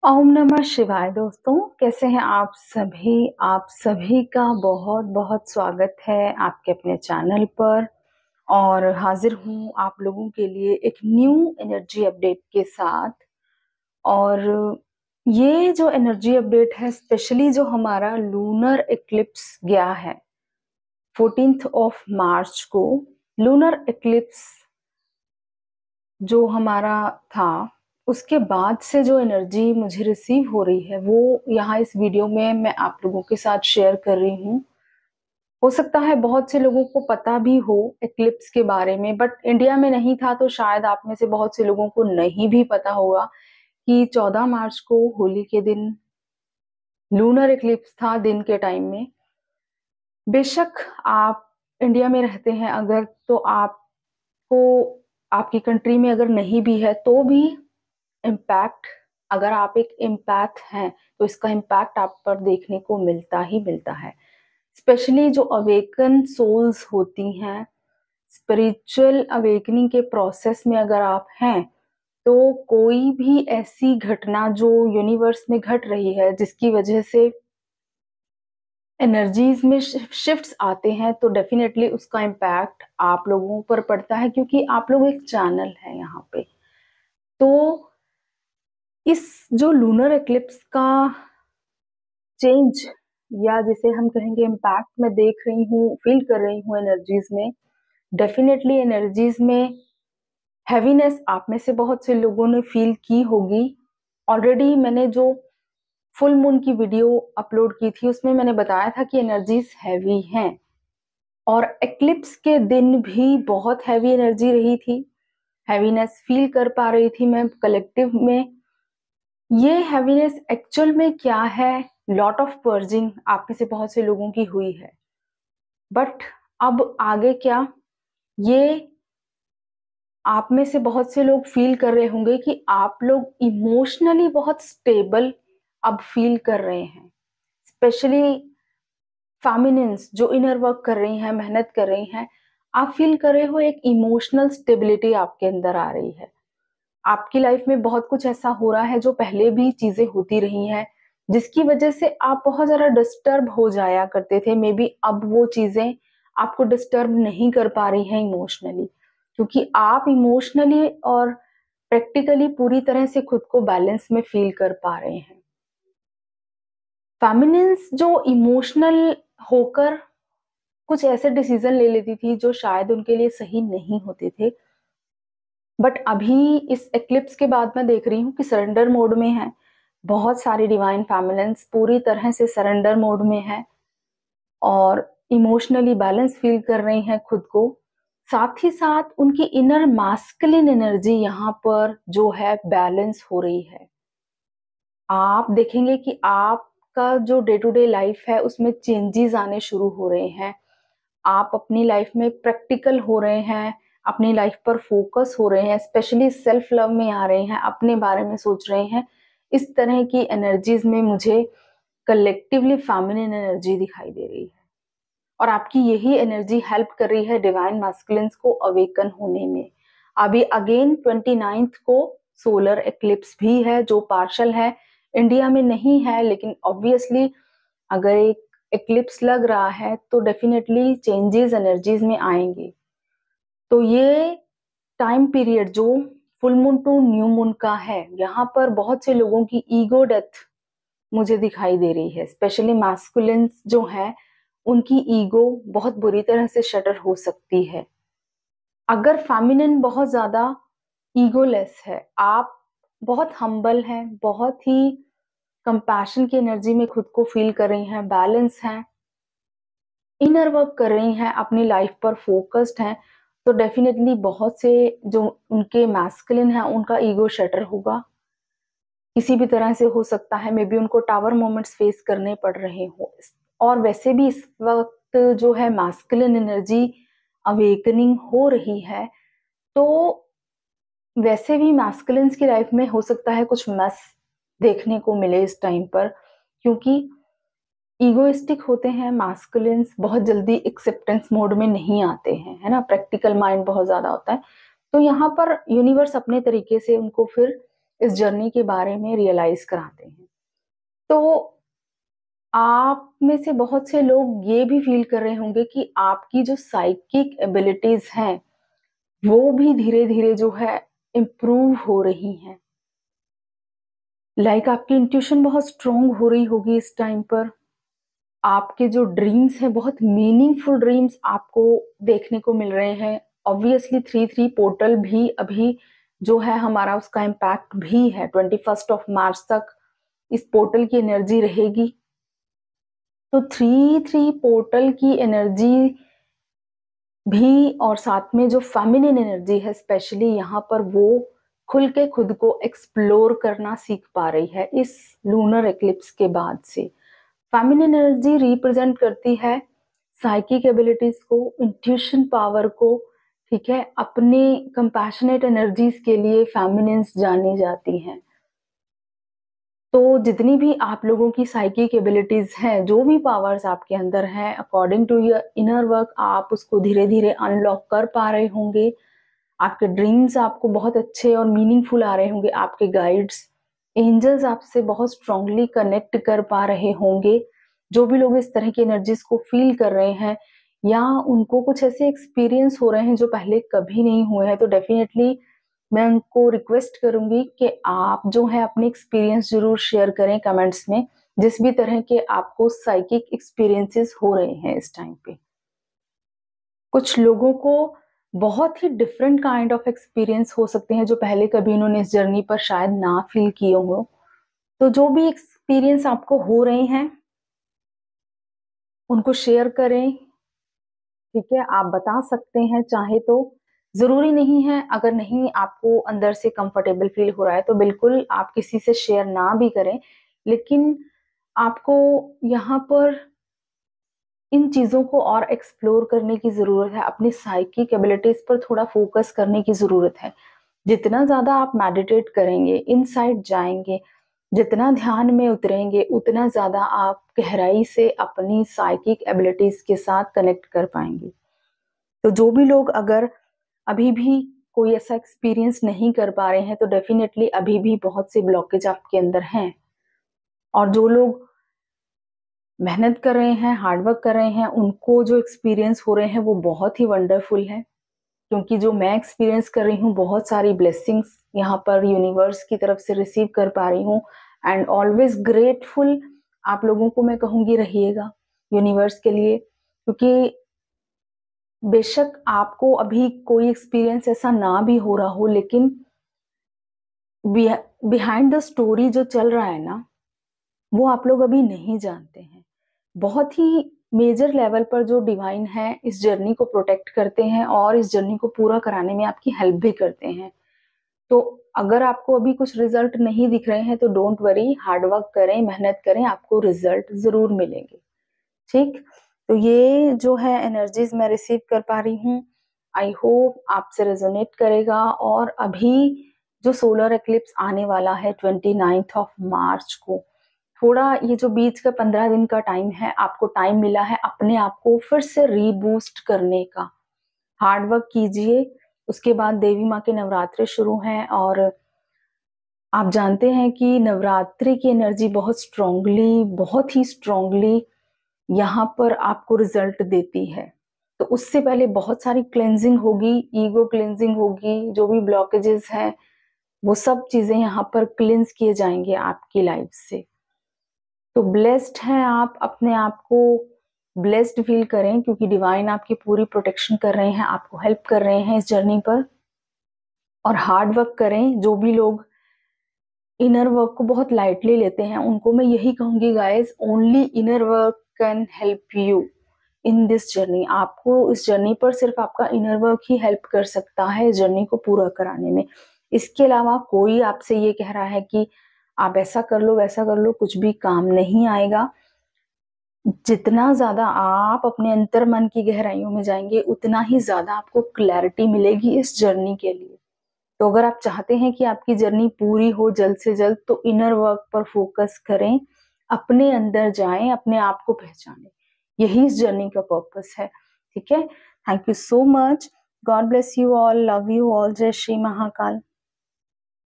ओम नमः शिवाय। दोस्तों, कैसे हैं आप सभी का बहुत बहुत स्वागत है आपके अपने चैनल पर। और हाजिर हूँ आप लोगों के लिए एक न्यू एनर्जी अपडेट के साथ। और ये जो एनर्जी अपडेट है, स्पेशली जो हमारा लूनर एक्लिप्स गया है 14th ऑफ मार्च को। लूनर एक्लिप्स जो हमारा था, उसके बाद से जो एनर्जी मुझे रिसीव हो रही है वो यहाँ इस वीडियो में मैं आप लोगों के साथ शेयर कर रही हूँ। हो सकता है बहुत से लोगों को पता भी हो एक्लिप्स के बारे में, बट इंडिया में नहीं था तो शायद आप में से बहुत से लोगों को नहीं भी पता होगा कि 14 मार्च को होली के दिन लूनर एक्लिप्स था दिन के टाइम में। बेशक आप इंडिया में रहते हैं अगर, तो आपको आपकी कंट्री में अगर नहीं भी है तो भी इम्पैक्ट, अगर आप एक इम्पैक्ट हैं तो इसका इम्पैक्ट आप पर देखने को मिलता ही मिलता है। स्पेशली जो अवेकन सोल्स होती हैं, स्पिरिचुअल अवेकनिंग के प्रोसेस में अगर आप हैं, तो कोई भी ऐसी घटना जो यूनिवर्स में घट रही है जिसकी वजह से एनर्जीज में शिफ्ट्स आते हैं, तो डेफिनेटली उसका इम्पैक्ट आप लोगों पर पड़ता है, क्योंकि आप लोग एक चैनल है यहाँ पे। तो इस जो लूनर एक्लिप्स का चेंज, या जिसे हम कहेंगे इम्पैक्ट, मैं देख रही हूँ, फील कर रही हूँ एनर्जीज में। डेफिनेटली एनर्जीज में हैवीनेस आप में से बहुत से लोगों ने फील की होगी। ऑलरेडी मैंने जो फुल मून की वीडियो अपलोड की थी उसमें मैंने बताया था कि एनर्जीज हैवी हैं, और एक्लिप्स के दिन भी बहुत हैवी एनर्जी रही थी। हैवीनेस फील कर पा रही थी मैं कलेक्टिव में। ये हैवीनेस एक्चुअल में क्या है? लॉट ऑफ पर्जिंग आप में से बहुत से लोगों की हुई है, बट अब आगे क्या, ये आप में से बहुत से लोग फील कर रहे होंगे कि आप लोग इमोशनली बहुत स्टेबल अब फील कर रहे हैं। स्पेशली फेमिनिन्स जो इनर वर्क कर रही हैं, मेहनत कर रही हैं, आप फील कर रहे हो एक इमोशनल स्टेबिलिटी आपके अंदर आ रही है। आपकी लाइफ में बहुत कुछ ऐसा हो रहा है जो पहले भी चीजें होती रही हैं, जिसकी वजह से आप बहुत ज्यादा डिस्टर्ब हो जाया करते थे। मे बी अब वो चीजें आपको डिस्टर्ब नहीं कर पा रही हैं इमोशनली, क्योंकि आप इमोशनली और प्रैक्टिकली पूरी तरह से खुद को बैलेंस में फील कर पा रहे हैं। फेमिनिन्स जो इमोशनल होकर कुछ ऐसे डिसीजन ले लेती थी जो शायद उनके लिए सही नहीं होते थे, बट अभी इस एक्लिप्स के बाद मैं देख रही हूँ कि सरेंडर मोड में है। बहुत सारी डिवाइन फैमिलियंस पूरी तरह से सरेंडर मोड में है और इमोशनली बैलेंस फील कर रही हैं खुद को। साथ ही साथ उनकी इनर मास्कुलिन एनर्जी यहाँ पर जो है बैलेंस हो रही है। आप देखेंगे कि आपका जो डे टू डे लाइफ है उसमें चेंजेस आने शुरू हो रहे हैं। आप अपनी लाइफ में प्रैक्टिकल हो रहे हैं, अपनी लाइफ पर फोकस हो रहे हैं, स्पेशली सेल्फ लव में आ रहे हैं, अपने बारे में सोच रहे हैं। इस तरह की एनर्जीज में मुझे कलेक्टिवली फेमिनिन एनर्जी दिखाई दे रही है, और आपकी यही एनर्जी हेल्प कर रही है डिवाइन मास्कुलिन्स को अवेकन होने में। अभी अगेन 29th को सोलर एक्लिप्स भी है जो पार्शल है, इंडिया में नहीं है, लेकिन ऑब्वियसली अगर एक एक्लिप्स लग रहा है तो डेफिनेटली चेंजेस एनर्जीज में आएंगे। तो ये टाइम पीरियड जो full moon to new moon का है, यहाँ पर बहुत से लोगों की ईगो डेथ मुझे दिखाई दे रही है। स्पेशली मैस्कुलिन्स जो है उनकी ईगो बहुत बुरी तरह से शटर हो सकती है। अगर फेमिनिन बहुत ज्यादा ईगोलेस है, आप बहुत हम्बल हैं, बहुत ही कंपैशन की एनर्जी में खुद को फील कर रही हैं, बैलेंस हैं, इनर वर्क कर रही हैं, अपनी लाइफ पर फोकस्ड हैं, तो डेफिनेटली बहुत से जो उनके मैस्कुलिन है उनका ईगो शटर होगा। किसी भी तरह से हो सकता है, मे बी उनको टावर मोमेंट्स फेस करने पड़ रहे हो। और वैसे भी इस वक्त जो है मैस्कुलिन एनर्जी अवेकनिंग हो रही है, तो वैसे भी मैस्कुलिन्स की लाइफ में हो सकता है कुछ मस देखने को मिले इस टाइम पर, क्योंकि ईगोइस्टिक होते हैं मैस्कुलिन्स, बहुत जल्दी एक्सेप्टेंस मोड में नहीं आते हैं, है ना। प्रैक्टिकल माइंड बहुत ज्यादा होता है, तो यहाँ पर यूनिवर्स अपने तरीके से उनको फिर इस जर्नी के बारे में रियलाइज कराते हैं। तो आप में से बहुत से लोग ये भी फील कर रहे होंगे कि आपकी जो साइकिक एबिलिटीज हैं वो भी धीरे धीरे जो है इम्प्रूव हो रही हैं। आपकी इंट्यूशन बहुत स्ट्रोंग हो रही होगी इस टाइम पर। आपके जो ड्रीम्स हैं बहुत मीनिंगफुल ड्रीम्स आपको देखने को मिल रहे हैं। ऑब्वियसली 3-3 पोर्टल भी अभी जो है हमारा उसका इम्पैक्ट भी है। 21 मार्च तक इस पोर्टल की एनर्जी रहेगी। तो 3-3 पोर्टल की एनर्जी भी और साथ में जो फेमिनिन एनर्जी है स्पेशली यहाँ पर वो खुल के खुद को एक्सप्लोर करना सीख पा रही है इस लूनर एक्लिप्स के बाद से। फेमिनिन एनर्जी रिप्रेजेंट करती है साइकिक एबिलिटीज को, इंट्यूशन पावर को, ठीक है। अपने कंपैशनेट एनर्जीज के लिए फेमिनिन्स जानी जाती हैं। तो जितनी भी आप लोगों की साइकिक एबिलिटीज हैं, जो भी पावर्स आपके अंदर हैं, according to your inner work आप उसको धीरे धीरे अनलॉक कर पा रहे होंगे। आपके ड्रीम्स आपको बहुत अच्छे और मीनिंगफुल आ रहे होंगे। आपके गाइड्स, एंजल्स आपसे बहुत स्ट्रांगली कनेक्ट कर पा रहे होंगे। जो भी लोग इस तरह की एनर्जीज को फील कर रहे हैं या उनको कुछ ऐसे एक्सपीरियंस हो रहे हैं जो पहले कभी नहीं हुए हैं, तो डेफिनेटली मैं उनको रिक्वेस्ट करूंगी कि आप जो है अपने एक्सपीरियंस जरूर शेयर करें कमेंट्स में, जिस भी तरह के आपको साइकिक एक्सपीरियंसेस हो रहे हैं इस टाइम पे। कुछ लोगों को बहुत ही डिफरेंट काइंड ऑफ एक्सपीरियंस हो सकते हैं जो पहले कभी उन्होंने इस जर्नी पर शायद ना फील किए हो। तो जो भी एक्सपीरियंस आपको हो रहे हैं उनको शेयर करें, ठीक है। आप बता सकते हैं चाहे तो, जरूरी नहीं है। अगर नहीं आपको अंदर से कंफर्टेबल फील हो रहा है तो बिल्कुल आप किसी से शेयर ना भी करें, लेकिन आपको यहाँ पर इन चीजों को और एक्सप्लोर करने की जरूरत है। अपनी साइकिक एबिलिटीज पर थोड़ा फोकस करने की जरूरत है। जितना ज्यादा आप मेडिटेट करेंगे, इनसाइड जाएंगे, जितना ध्यान में उतरेंगे, उतना ज्यादा आप गहराई से अपनी साइकिक एबिलिटीज के साथ कनेक्ट कर पाएंगे। तो जो भी लोग अगर अभी भी कोई ऐसा एक्सपीरियंस नहीं कर पा रहे हैं तो डेफिनेटली अभी भी बहुत से ब्लॉकेज आपके अंदर हैं। और जो लोग मेहनत कर रहे हैं, हार्डवर्क कर रहे हैं, उनको जो एक्सपीरियंस हो रहे हैं वो बहुत ही वंडरफुल है। क्योंकि जो मैं एक्सपीरियंस कर रही हूँ, बहुत सारी ब्लेसिंग्स यहाँ पर यूनिवर्स की तरफ से रिसीव कर पा रही हूँ। एंड ऑलवेज ग्रेटफुल आप लोगों को मैं कहूँगी रहिएगा यूनिवर्स के लिए, क्योंकि बेशक आपको अभी कोई एक्सपीरियंस ऐसा ना भी हो रहा हो, लेकिन बिहाइंड द स्टोरी जो चल रहा है ना, वो आप लोग अभी नहीं जानते हैं। बहुत ही मेजर लेवल पर जो डिवाइन है इस जर्नी को प्रोटेक्ट करते हैं और इस जर्नी को पूरा कराने में आपकी हेल्प भी करते हैं। तो अगर आपको अभी कुछ रिजल्ट नहीं दिख रहे हैं तो डोंट वरी, हार्डवर्क करें, मेहनत करें, आपको रिजल्ट जरूर मिलेंगे, ठीक। तो ये जो है एनर्जीज मैं रिसीव कर पा रही हूँ, आई होप आपसे रेजोनेट करेगा। और अभी जो सोलर एक्लिप्स आने वाला है 29 मार्च को, थोड़ा ये जो बीच का 15 दिन का टाइम है, आपको टाइम मिला है अपने आप को फिर से रीबूस्ट करने का। हार्डवर्क कीजिए। उसके बाद देवी माँ के नवरात्रे शुरू हैं और आप जानते हैं कि नवरात्रि की एनर्जी बहुत ही स्ट्रांगली यहाँ पर आपको रिजल्ट देती है। तो उससे पहले बहुत सारी क्लेंजिंग होगी, ईगो क्लेंजिंग होगी, जो भी ब्लॉकेजेस हैं वो सब चीजें यहाँ पर क्लिंज किए जाएंगे आपकी लाइफ से। तो ब्लेस्ड हैं आप, अपने आप को ब्लेस्ड फील करें क्योंकि डिवाइन आपकी पूरी प्रोटेक्शन कर रहे हैं, आपको हेल्प कर रहे हैं इस जर्नी पर। और हार्ड वर्क करें। जो भी लोग इनर वर्क को बहुत लाइटली लेते हैं उनको मैं यही कहूंगी guys, only inner work can help you in this journey. आपको इस जर्नी पर सिर्फ आपका इनर वर्क ही हेल्प कर सकता है इस जर्नी को पूरा कराने में। इसके अलावा कोई आपसे ये कह रहा है कि आप ऐसा कर लो वैसा कर लो, कुछ भी काम नहीं आएगा। जितना ज्यादा आप अपने अंतर मन की गहराइयों में जाएंगे उतना ही ज्यादा आपको क्लैरिटी मिलेगी इस जर्नी के लिए। तो अगर आप चाहते हैं कि आपकी जर्नी पूरी हो जल्द से जल्द तो इनर वर्क पर फोकस करें, अपने अंदर जाएं, अपने आप को पहचानें। यही इस जर्नी का पर्पस है, ठीक है। Thank you so much. God bless you all, love you all. जय श्री महाकाल।